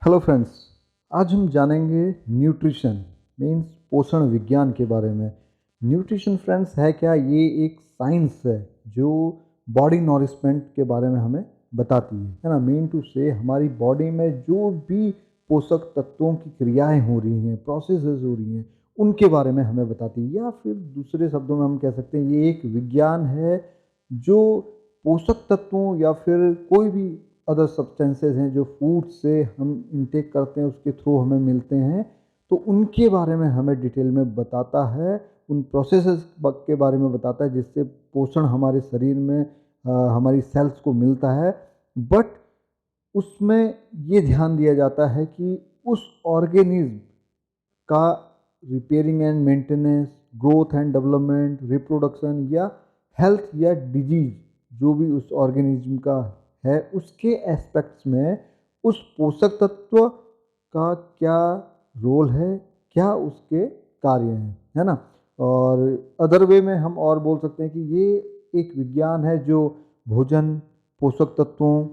Hello friends, आज हम जानेंगे न्यूट्रिशन मीन्स पोषण विज्ञान के बारे में। न्यूट्रिशन फ्रेंड्स है क्या? ये एक साइंस है जो बॉडी नॉरिशमेंट के बारे में हमें बताती है ना। मीन टू से हमारी बॉडी में जो भी पोषक तत्वों की क्रियाएं हो रही हैं, प्रोसेसेस हो रही हैं, उनके बारे में हमें बताती है। या फिर दूसरे शब्दों में हम कह सकते हैं ये एक विज्ञान है जो पोषक तत्वों या फिर कोई भी अदर सब्सटेंसेस हैं जो फूड से हम इंटेक करते हैं, उसके थ्रू हमें मिलते हैं, तो उनके बारे में हमें डिटेल में बताता है, उन प्रोसेसेस के बारे में बताता है जिससे पोषण हमारे शरीर में हमारी सेल्स को मिलता है। बट उसमें ये ध्यान दिया जाता है कि उस ऑर्गेनिज्म का repairing and maintenance, growth and development, reproduction या हेल्थ या डिजीज जो भी उस ऑर्गेनिज्म का है, उसके एस्पेक्ट्स में उस पोषक तत्व का क्या रोल है, क्या उसके कार्य हैं, है ना। और अदर वे में हम और बोल सकते हैं कि ये एक विज्ञान है जो भोजन, पोषक तत्वों,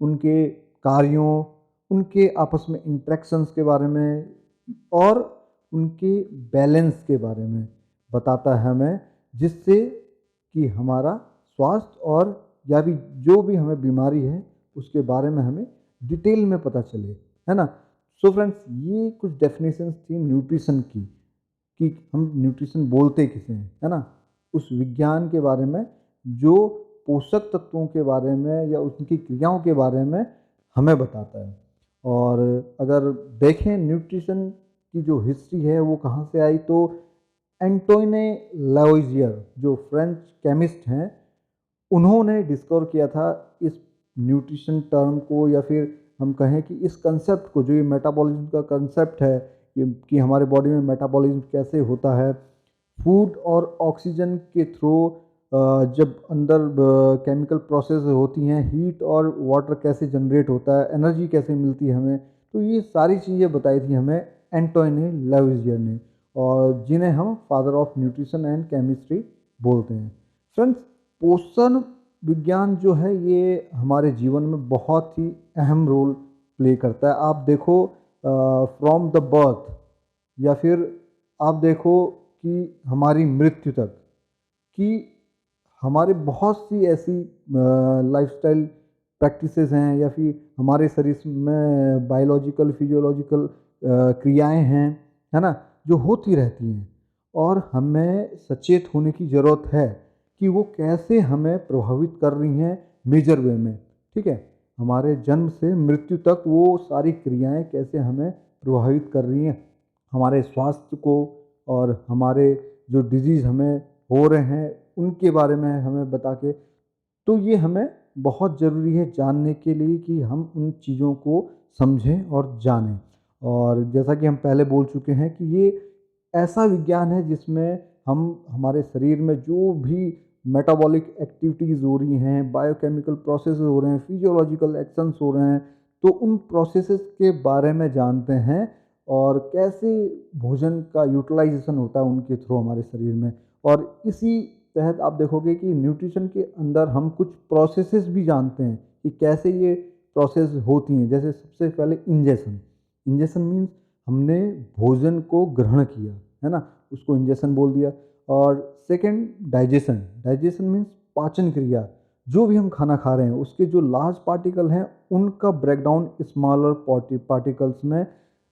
उनके कार्यों, उनके आपस में इंटरेक्शंस के बारे में और उनके बैलेंस के बारे में बताता है हमें, जिससे कि हमारा स्वास्थ्य और या भी जो भी हमें बीमारी है उसके बारे में हमें डिटेल में पता चले, है ना। सो फ्रेंड्स, ये कुछ डेफिनेशंस थी न्यूट्रिशन की कि हम न्यूट्रिशन बोलते किसे हैं, है ना। उस विज्ञान के बारे में जो पोषक तत्वों के बारे में या उनकी क्रियाओं के बारे में हमें बताता है। और अगर देखें न्यूट्रिशन की जो हिस्ट्री है वो कहाँ से आई, तो एंटोइने लावोइजियर जो फ्रेंच केमिस्ट हैं, उन्होंने डिस्कवर किया था इस न्यूट्रिशन टर्म को, या फिर हम कहें कि इस कंसेप्ट को, जो ये मेटाबॉलिज्म का कंसेप्ट है कि हमारे बॉडी में मेटाबॉलिज्म कैसे होता है, फूड और ऑक्सीजन के थ्रू जब अंदर केमिकल प्रोसेस होती हैं, हीट और वाटर कैसे जनरेट होता है, एनर्जी कैसे मिलती है हमें, तो ये सारी चीज़ें बताई थी हमें एंटोइने लावोइजियर ने, और जिन्हें हम father of nutrition and chemistry बोलते हैं। फ्रेंड्स, पोषण विज्ञान जो है ये हमारे जीवन में बहुत ही अहम रोल प्ले करता है। आप देखो फ्रॉम द बर्थ, या फिर आप देखो कि हमारी मृत्यु तक, कि हमारे बहुत सी ऐसी लाइफस्टाइल प्रैक्टिसेस हैं या फिर हमारे शरीर में बायोलॉजिकल फिजियोलॉजिकल क्रियाएं हैं, है ना, जो होती रहती हैं, और हमें सचेत होने की ज़रूरत है कि वो कैसे हमें प्रभावित कर रही हैं मेजर वे में। ठीक है, हमारे जन्म से मृत्यु तक वो सारी क्रियाएं कैसे हमें प्रभावित कर रही हैं, हमारे स्वास्थ्य को, और हमारे जो डिजीज़ हमें हो रहे हैं उनके बारे में हमें बता के, तो ये हमें बहुत ज़रूरी है जानने के लिए कि हम उन चीज़ों को समझें और जानें। और जैसा कि हम पहले बोल चुके हैं कि ये ऐसा विज्ञान है जिसमें हम हमारे शरीर में जो भी मेटाबॉलिक एक्टिविटीज़ हो रही हैं, बायोकेमिकल प्रोसेस हो रहे हैं, फिजियोलॉजिकल एक्शंस हो रहे हैं, तो उन प्रोसेसेस के बारे में जानते हैं और कैसे भोजन का यूटिलाइजेशन होता है उनके थ्रू हमारे शरीर में। और इसी तहत आप देखोगे कि न्यूट्रिशन के अंदर हम कुछ प्रोसेसेस भी जानते हैं कि कैसे ये प्रोसेस होती हैं। जैसे सबसे पहले इंजेशन। इंजेशन मीन्स हमने भोजन को ग्रहण किया, है ना, उसको इंजेशन बोल दिया। और सेकंड डाइजेशन। डाइजेशन मीन्स पाचन क्रिया, जो भी हम खाना खा रहे हैं उसके जो लार्ज पार्टिकल हैं उनका ब्रेकडाउन स्मॉलर पार्टिकल्स में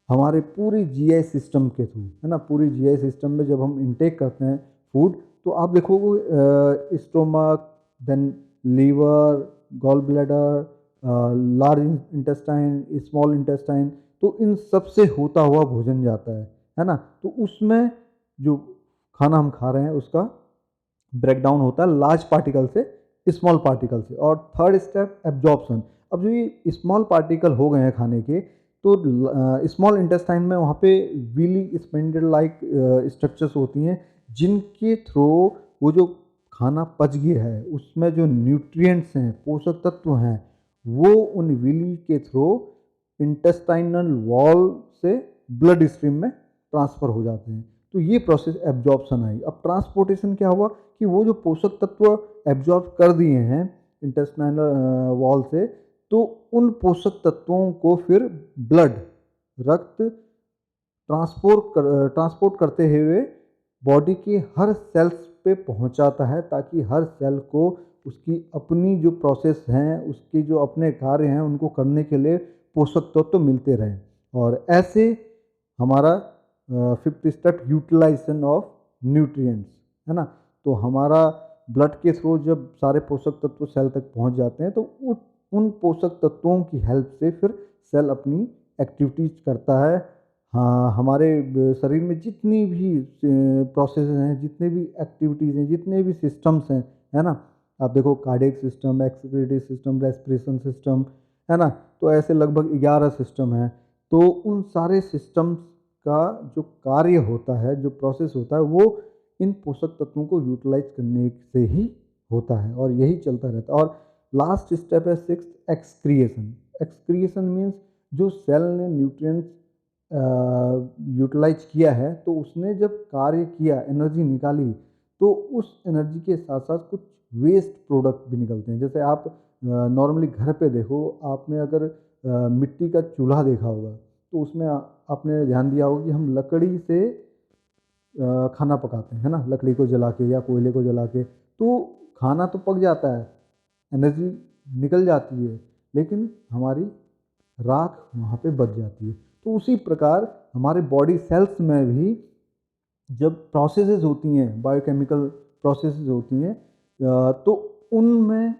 हमारे पूरे जीआई सिस्टम के थ्रू, है ना, पूरी जीआई सिस्टम में जब हम इंटेक करते हैं फूड, तो आप देखोगे stomach, then liver, gall bladder, large intestine, small intestine, तो इन सब से होता हुआ भोजन जाता है ना। तो उसमें जो खाना हम खा रहे हैं उसका ब्रेकडाउन होता है लार्ज पार्टिकल से स्मॉल पार्टिकल से। और थर्ड स्टेप एब्जॉर्प्शन। अब जो ये स्मॉल पार्टिकल हो गए हैं खाने के, तो स्मॉल इंटेस्टाइन में वहाँ पे विली स्पेंडल लाइक स्ट्रक्चर्स होती हैं जिनके थ्रू वो जो खाना पच गया है उसमें जो न्यूट्रिएंट्स हैं, पोषक तत्व हैं, वो उन विली के थ्रू इंटेस्टाइनल वॉल से ब्लड स्ट्रीम में ट्रांसफ़र हो जाते हैं। तो ये प्रोसेस एब्जॉर्प्शन आई। अब ट्रांसपोर्टेशन क्या हुआ कि वो जो पोषक तत्व एब्जॉर्ब कर दिए हैं इंटेस्टाइनल वॉल से, तो उन पोषक तत्वों को फिर ब्लड, रक्त ट्रांसपोर्ट करते हुए बॉडी के हर सेल्स पे पहुंचाता है, ताकि हर सेल को उसकी अपनी जो प्रोसेस हैं, उसके जो अपने कार्य हैं, उनको करने के लिए पोषक तत्व तो मिलते रहें। और ऐसे हमारा fifth step utilization of nutrients, है ना। तो हमारा ब्लड के थ्रू जब सारे पोषक तत्व सेल तक पहुंच जाते हैं, तो उन पोषक तत्वों की हेल्प से फिर सेल अपनी एक्टिविटीज करता है। हाँ, हमारे शरीर में जितनी भी प्रोसेस हैं, जितने भी एक्टिविटीज़ हैं, जितने भी सिस्टम्स हैं, है ना। आप देखो cardiac system, excretory system, respiration system, है ना। तो ऐसे लगभग 11 सिस्टम हैं। तो उन सारे सिस्टम्स का जो कार्य होता है, जो प्रोसेस होता है, वो इन पोषक तत्वों को यूटिलाइज करने से ही होता है, और यही चलता रहता है। और लास्ट स्टेप है सिक्स्थ, एक्सक्रिएशन। एक्सक्रिएशन मीन्स जो सेल ने न्यूट्रिएंट्स यूटिलाइज किया है, तो उसने जब कार्य किया, एनर्जी निकाली, तो उस एनर्जी के साथ साथ कुछ वेस्ट प्रोडक्ट भी निकलते हैं। जैसे आप नॉर्मली घर पे देखो, आपने अगर मिट्टी का चूल्हा देखा होगा, तो उसमें आपने ध्यान दिया होगा कि हम लकड़ी से खाना पकाते हैं, है ना, लकड़ी को जला के या कोयले को जला के। तो खाना तो पक जाता है, एनर्जी निकल जाती है, लेकिन हमारी राख वहाँ पे बच जाती है। तो उसी प्रकार हमारे बॉडी सेल्स में भी जब प्रोसेसेस होती हैं, बायोकेमिकल प्रोसेसेस होती हैं, तो उनमें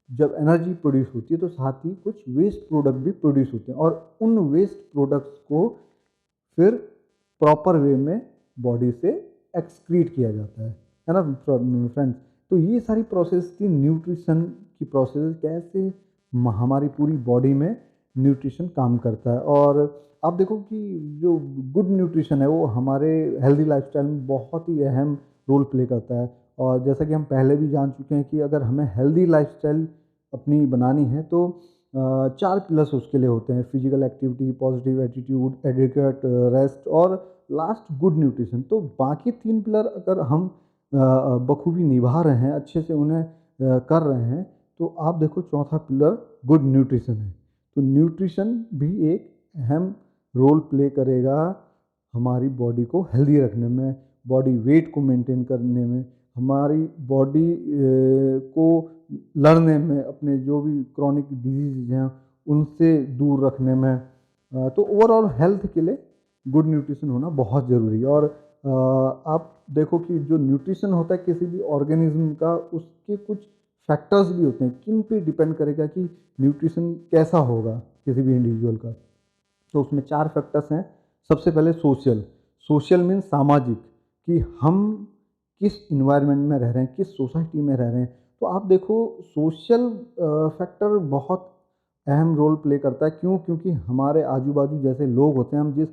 जब एनर्जी प्रोड्यूस होती है, तो साथ ही कुछ वेस्ट प्रोडक्ट भी प्रोड्यूस होते हैं, और उन वेस्ट प्रोडक्ट्स को फिर प्रॉपर वे में बॉडी से एक्सक्रीट किया जाता है ना फ्रेंड्स। तो ये सारी प्रोसेस थी न्यूट्रिशन की प्रोसेस, कैसे हमारी पूरी बॉडी में न्यूट्रिशन काम करता है। और आप देखो कि जो गुड न्यूट्रिशन है, वो हमारे हेल्दी लाइफस्टाइल में बहुत ही अहम रोल प्ले करता है। और जैसा कि हम पहले भी जान चुके हैं कि अगर हमें हेल्दी लाइफस्टाइल अपनी बनानी है, तो 4 पिलर्स उसके लिए होते हैं: physical activity, positive attitude, adequate rest, और लास्ट गुड न्यूट्रिशन। तो बाकी 3 पिलर अगर हम बखूबी निभा रहे हैं, अच्छे से उन्हें कर रहे हैं, तो आप देखो चौथा पिलर गुड न्यूट्रिशन है। तो न्यूट्रिशन भी एक अहम रोल प्ले करेगा हमारी बॉडी को हेल्दी रखने में, बॉडी वेट को मेंटेन करने में, हमारी बॉडी को लड़ने में, अपने जो भी क्रॉनिक डिजीज हैं उनसे दूर रखने में। तो ओवरऑल हेल्थ के लिए गुड न्यूट्रिशन होना बहुत ज़रूरी है। और आप देखो कि जो न्यूट्रिशन होता है किसी भी ऑर्गेनिज्म का, उसके कुछ फैक्टर्स भी होते हैं, किन पे डिपेंड करेगा कि न्यूट्रिशन कैसा होगा किसी भी इंडिविजुअल का। तो उसमें 4 फैक्टर्स हैं। सबसे पहले सोशल। सोशल मीन्स सामाजिक, कि हम किस इन्वायरमेंट में रह रहे हैं, किस सोसाइटी में रह रहे हैं। तो आप देखो सोशल फैक्टर बहुत अहम रोल प्ले करता है। क्यों? क्योंकि हमारे आजू बाजू जैसे लोग होते हैं, हम जिस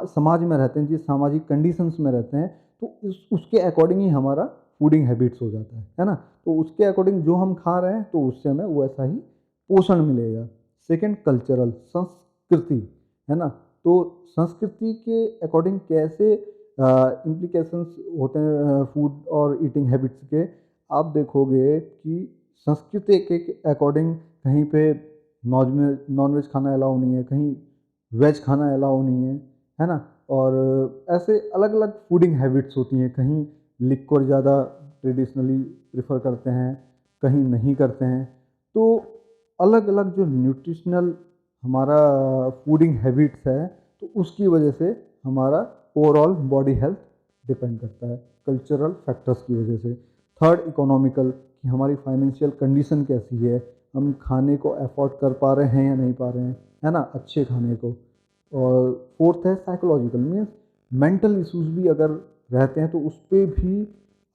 समाज में रहते हैं, जिस सामाजिक कंडीशंस में रहते हैं, तो उसके अकॉर्डिंग ही हमारा फूडिंग हैबिट्स हो जाता है ना। तो उसके अकॉर्डिंग जो हम खा रहे हैं, तो उससे हमें वैसा ही पोषण मिलेगा। सेकंड, कल्चरल, संस्कृति, है ना। तो संस्कृति के अकॉर्डिंग कैसे इम्प्लीकेशंस होते हैं फूड और ईटिंग हैबिट्स के। आप देखोगे कि संस्कृति के अकॉर्डिंग कहीं पे नॉन वेज खाना अलाउ नहीं है, कहीं वेज खाना अलाउ नहीं है ना। और ऐसे अलग अलग फूडिंग हैबिट्स होती हैं, कहीं लिक्वर ज़्यादा ट्रेडिशनली प्रेफर करते हैं, कहीं नहीं करते हैं। तो अलग अलग जो न्यूट्रिशनल हमारा फूडिंग हैबिट्स है, तो उसकी वजह से हमारा ओवरऑल बॉडी हेल्थ डिपेंड करता है, कल्चरल फैक्टर्स की वजह से। थर्ड, इकोनॉमिकल, कि हमारी फाइनेंशियल कंडीशन कैसी है, हम खाने को अफोर्ड कर पा रहे हैं या नहीं पा रहे हैं, है ना, अच्छे खाने को। और फोर्थ है साइकोलॉजिकल, मीन्स मेंटल इश्यूज भी अगर रहते हैं, तो उस पर भी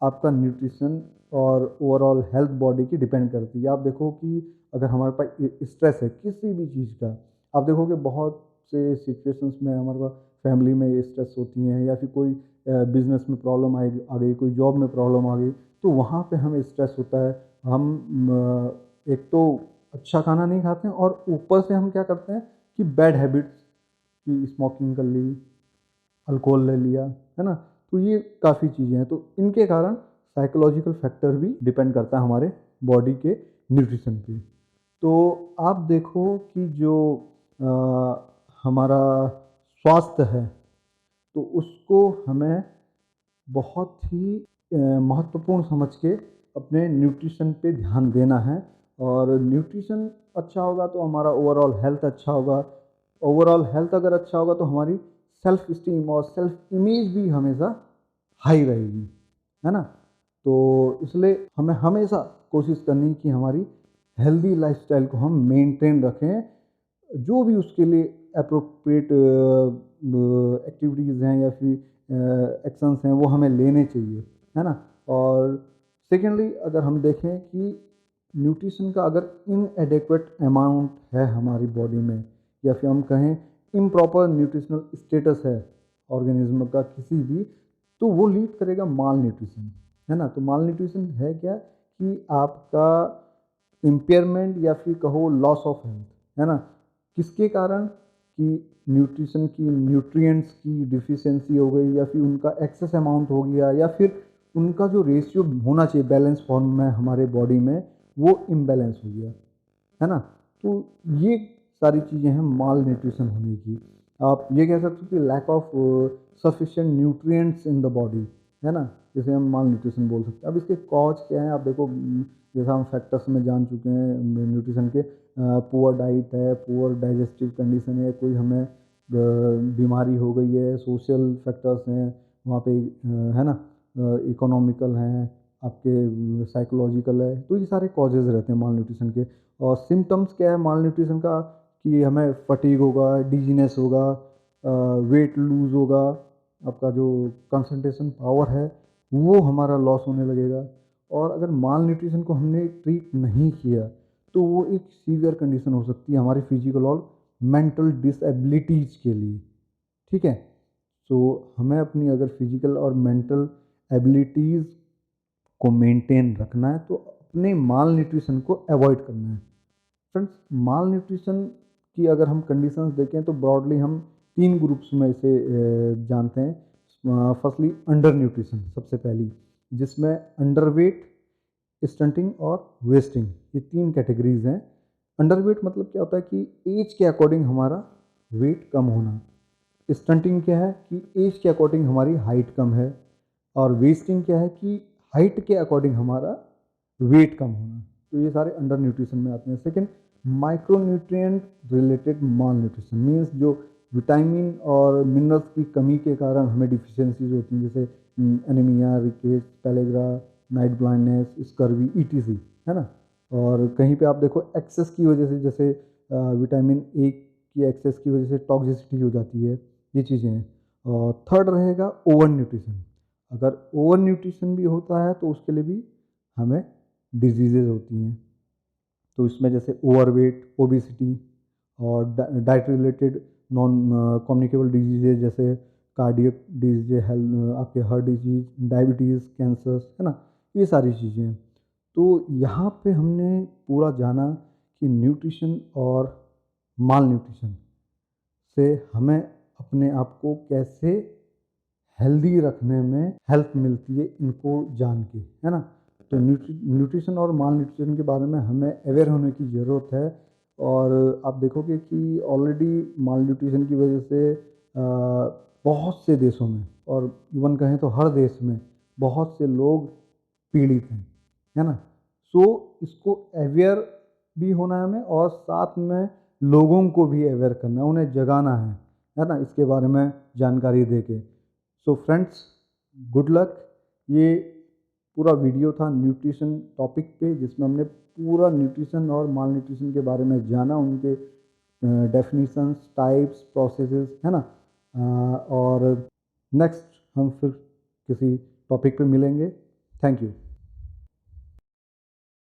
आपका न्यूट्रिशन और ओवरऑल हेल्थ बॉडी की डिपेंड करती है। आप देखो कि अगर हमारे पास स्ट्रेस है किसी भी चीज़ का, आप देखोगे बहुत से सिचुएशंस में हमारे पास फैमिली में स्ट्रेस होती हैं, या फिर कोई बिजनेस में प्रॉब्लम आ गई, कोई जॉब में प्रॉब्लम आ गई, तो वहाँ पे हमें स्ट्रेस होता है। हम एक तो अच्छा खाना नहीं खाते हैं, और ऊपर से हम क्या करते हैं कि बैड हैबिट्स, कि स्मोकिंग कर ली, अल्कोहल ले लिया, है ना। तो ये काफ़ी चीज़ें हैं। तो इनके कारण साइकोलॉजिकल फैक्टर भी डिपेंड करता है हमारे बॉडी के न्यूट्रिशन पे। तो आप देखो कि जो हमारा स्वास्थ्य है, तो उसको हमें बहुत ही महत्वपूर्ण समझ के अपने न्यूट्रिशन पे ध्यान देना है। और न्यूट्रिशन अच्छा होगा तो हमारा ओवरऑल हेल्थ अच्छा होगा। ओवरऑल हेल्थ अगर अच्छा होगा तो हमारी सेल्फ स्टीम और सेल्फ इमेज भी हमेशा हाई रहेगी, है ना। तो इसलिए हमें हमेशा कोशिश करनी कि हमारी हेल्दी लाइफस्टाइल को हम मेंटेन रखें। जो भी उसके लिए अप्रोप्रिएट एक्टिविटीज़ हैं या फिर एक्शंस हैं वो हमें लेने चाहिए, है ना। और सेकेंडली अगर हम देखें कि न्यूट्रिशन का अगर इनएडेक्वेट अमाउंट है हमारी बॉडी में, या फिर हम कहें इम्प्रॉपर न्यूट्रिशनल स्टेटस है ऑर्गेनिज्म का किसी भी, तो वो लीड करेगा माल न्यूट्रिशन, है ना। तो माल न्यूट्रिशन है क्या कि आपका इम्पेयरमेंट या फिर कहो लॉस ऑफ हेल्थ, है ना। किसके कारण कि न्यूट्रिशन की न्यूट्रिएंट्स की डिफिशियंसी हो गई, या फिर उनका एक्सेस अमाउंट हो गया, या फिर उनका जो रेशियो होना चाहिए बैलेंस फॉर्म में हमारे बॉडी में वो इम्बैलेंस हो गया, है ना। तो ये सारी चीज़ें हैं माल न्यूट्रिशन होने की। आप ये कह सकते हो कि lack of sufficient nutrients in the body, है ना, जिसे हम माल न्यूट्रिशन बोल सकते हैं। अब इसके कॉज क्या हैं, आप देखो जैसा हम फैक्टर्स में जान चुके हैं न्यूट्रिशन के, पुअर डाइट है, पुअर डाइजेस्टिव कंडीशन है, कोई हमें बीमारी हो गई है, सोशल फैक्टर्स हैं वहाँ पे, है ना, इकोनॉमिकल हैं, आपके साइकोलॉजिकल है। तो ये सारे कॉजेज़ रहते हैं माल न्यूट्रिशन के। और सिम्टम्स क्या है माल न्यूट्रिशन का कि हमें फटीग होगा, डिजीनेस होगा, वेट लूज़ होगा, आपका जो कंसंट्रेशन पावर है वो हमारा लॉस होने लगेगा। और अगर माल न्यूट्रिशन को हमने ट्रीट नहीं किया तो वो एक सीवियर कंडीशन हो सकती है हमारी फिजिकल और मेंटल डिसेबिलिटीज़ के लिए, ठीक है। सो हमें अपनी अगर फिजिकल और मेंटल एबिलिटीज़ को मेंटेन रखना है तो अपने माल न्यूट्रिशन को अवॉइड करना है। फ्रेंड्स, माल न्यूट्रिशन की अगर हम कंडीशंस देखें तो ब्रॉडली हम 3 ग्रुप्स में इसे जानते हैं। फर्स्टली अंडर न्यूट्रिशन सबसे पहली, जिसमें अंडरवेट, स्टंटिंग और वेस्टिंग, ये 3 कैटेगरीज हैं। अंडरवेट मतलब क्या होता है कि एज के अकॉर्डिंग हमारा वेट कम होना। स्टंटिंग क्या है कि एज के अकॉर्डिंग हमारी हाइट कम है। और वेस्टिंग क्या है कि हाइट के अकॉर्डिंग हमारा वेट कम होना। तो ये सारे अंडर न्यूट्रिशन में आते हैं। सेकंड, माइक्रो न्यूट्रिएंट रिलेटेड माल न्यूट्रिशन मीन्स जो विटामिन और मिनरल्स की कमी के कारण हमें डिफिशियंसीज होती हैं, जैसे anaemia, rickets, pellagra, night blindness, scurvy, etc, है ना। और कहीं पे आप देखो एक्सेस की वजह से, जैसे विटामिन ए की एक्सेस की वजह से टॉक्सिसिटी हो जाती है, ये चीज़ें हैं। और थर्ड रहेगा ओवर न्यूट्रिशन। अगर ओवर न्यूट्रिशन भी होता है तो उसके लिए भी हमें डिजीज़ेज होती हैं। तो इसमें जैसे ओवरवेट, ओबेसिटी और diet related non communicable diseases जैसे कार्डियक डिजीज, हेल्थ, आपके हार्ट डिजीज, डायबिटीज़, कैंसर्स, है ना, ये सारी चीज़ें हैं। तो यहाँ पे हमने पूरा जाना कि न्यूट्रिशन और माल न्यूट्रिशन से हमें अपने आप को कैसे हेल्दी रखने में हेल्प मिलती है, इनको जान के, है ना। तो न्यूट्रिशन और माल न्यूट्रिशन के बारे में हमें अवेयर होने की ज़रूरत है। और आप देखोगे कि ऑलरेडी माल न्यूट्रिशन की वजह से बहुत से देशों में, और इवन कहें तो हर देश में, बहुत से लोग पीड़ित हैं, है ना। सो इसको अवेयर भी होना है हमें, और साथ में लोगों को भी अवेयर करना है, उन्हें जगाना है ना, इसके बारे में जानकारी दे के। So friends, good luck. ये पूरा वीडियो था न्यूट्रिशन टॉपिक पे, जिसमें हमने पूरा न्यूट्रिशन और माल न्यूट्रिशन के बारे में जाना, उनके डेफिनीशंस, टाइप्स, प्रोसेसेस, है ना। और नेक्स्ट हम फिर किसी टॉपिक पे मिलेंगे। Thank you.